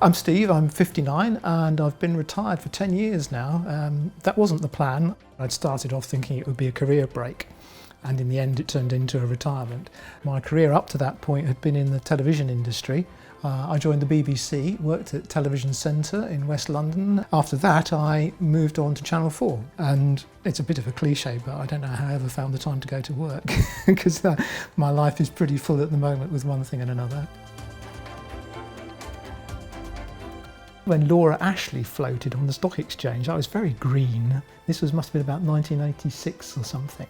I'm Steve, I'm 59 and I've been retired for 10 years now. That wasn't the plan. I'd started off thinking it would be a career break and in the end it turned into a retirement. My career up to that point had been in the television industry. I joined the BBC, worked at Television Centre in West London. After that I moved on to Channel 4 and it's a bit of a cliche but I don't know how I ever found the time to go to work because my life is pretty full at the moment with one thing and another. When Laura Ashley floated on the stock exchange, I was very green. This must have been about 1986 or something.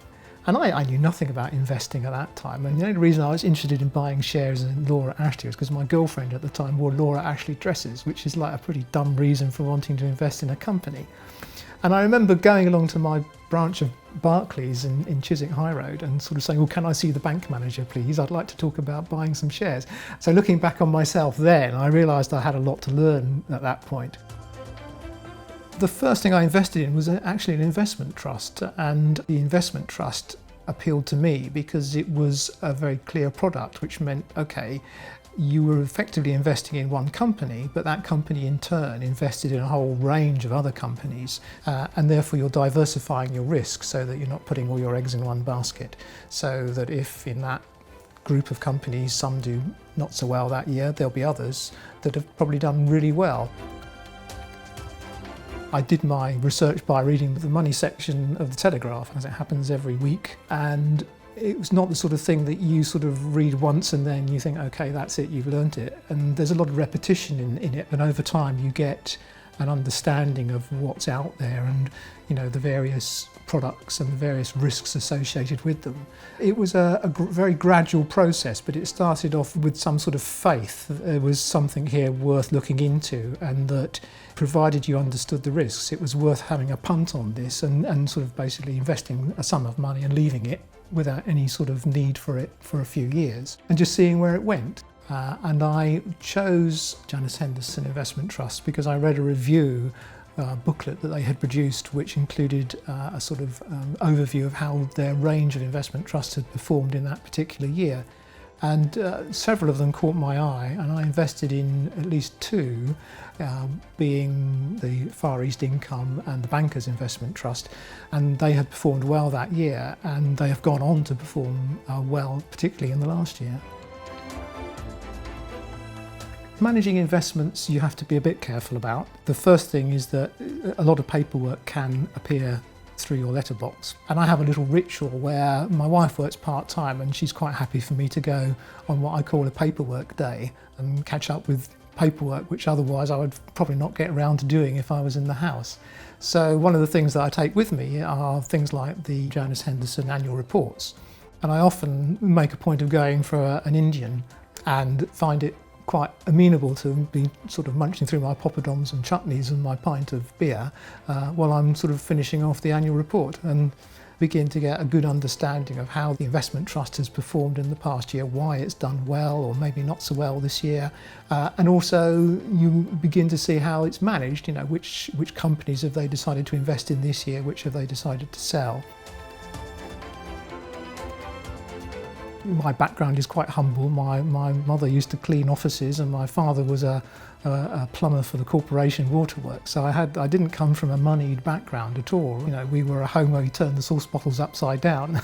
And I knew nothing about investing at that time. And the only reason I was interested in buying shares in Laura Ashley was because my girlfriend at the time wore Laura Ashley dresses, which is like a pretty dumb reason for wanting to invest in a company. And I remember going along to my branch of Barclays in Chiswick High Road and sort of saying, well, can I see the bank manager, please? I'd like to talk about buying some shares. So looking back on myself then, I realised I had a lot to learn at that point. The first thing I invested in was actually an investment trust, and the investment trust appealed to me because it was a very clear product, which meant, okay, you were effectively investing in one company, but that company in turn invested in a whole range of other companies, and therefore you're diversifying your risk so that you're not putting all your eggs in one basket. So that if in that group of companies some do not so well that year, there'll be others that have probably done really well. I did my research by reading the money section of the Telegraph, as it happens every week, and it was not the sort of thing that you sort of read once and then you think, okay, that's it, you've learnt it. And there's a lot of repetition in it, and over time you get an understanding of what's out there and, you know, the various products and the various risks associated with them. It was a very gradual process, but it started off with some sort of faith that there was something here worth looking into, and that provided you understood the risks, it was worth having a punt on this and sort of basically investing a sum of money and leaving it without any sort of need for it for a few years and just seeing where it went. And I chose Janus Henderson Investment Trust because I read a review booklet that they had produced, which included a sort of overview of how their range of investment trusts had performed in that particular year. And several of them caught my eye, and I invested in at least two, being the Far East Income and the Bankers Investment Trust, and they had performed well that year, and they have gone on to perform well, particularly in the last year. Managing investments you have to be a bit careful about. The first thing is that a lot of paperwork can appear through your letterbox. And I have a little ritual where my wife works part-time and she's quite happy for me to go on what I call a paperwork day and catch up with paperwork which otherwise I would probably not get around to doing if I was in the house. So one of the things that I take with me are things like the Janus Henderson annual reports. And I often make a point of going for an Indian and find it quite amenable to be sort of munching through my poppadoms and chutneys and my pint of beer while I'm sort of finishing off the annual report, and begin to get a good understanding of how the investment trust has performed in the past year, why it's done well or maybe not so well this year, and also you begin to see how it's managed, you know, which companies have they decided to invest in this year, which have they decided to sell. My background is quite humble. My mother used to clean offices and my father was a plumber for the Corporation Waterworks. So I didn't come from a moneyed background at all. You know, we were a home where we turned the sauce bottles upside down.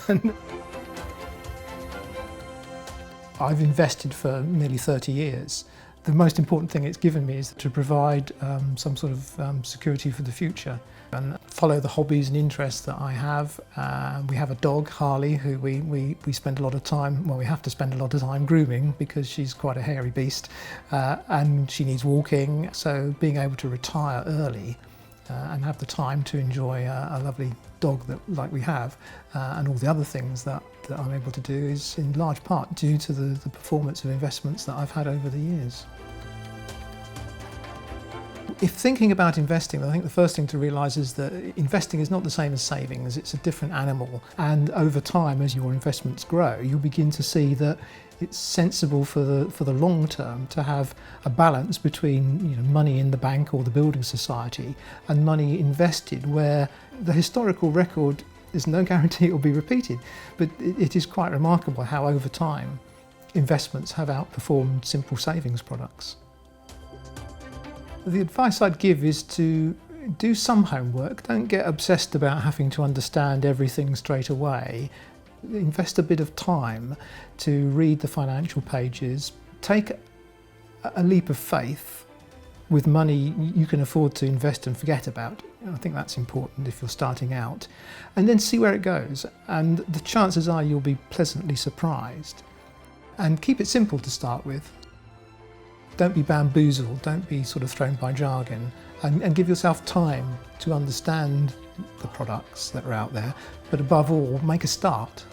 I've invested for nearly 30 years. The most important thing it's given me is to provide some sort of security for the future and follow the hobbies and interests that I have. We have a dog, Harley, who we spend a lot of time, well, we have to spend a lot of time grooming because she's quite a hairy beast and she needs walking. So being able to retire early and have the time to enjoy a lovely dog like we have and all the other things that I'm able to do is in large part due to the performance of investments that I've had over the years. If thinking about investing, I think the first thing to realise is that investing is not the same as savings, it's a different animal. And over time, as your investments grow, you'll begin to see that it's sensible for the long term to have a balance between, you know, money in the bank or the building society and money invested, where the historical record is no guarantee it will be repeated. But it is quite remarkable how over time investments have outperformed simple savings products. The advice I'd give is to do some homework. Don't get obsessed about having to understand everything straight away. Invest a bit of time to read the financial pages. Take a leap of faith with money you can afford to invest and forget about. I think that's important if you're starting out. And then see where it goes. And the chances are you'll be pleasantly surprised. And keep it simple to start with. Don't be bamboozled, don't be sort of thrown by jargon, and give yourself time to understand the products that are out there, but above all, make a start.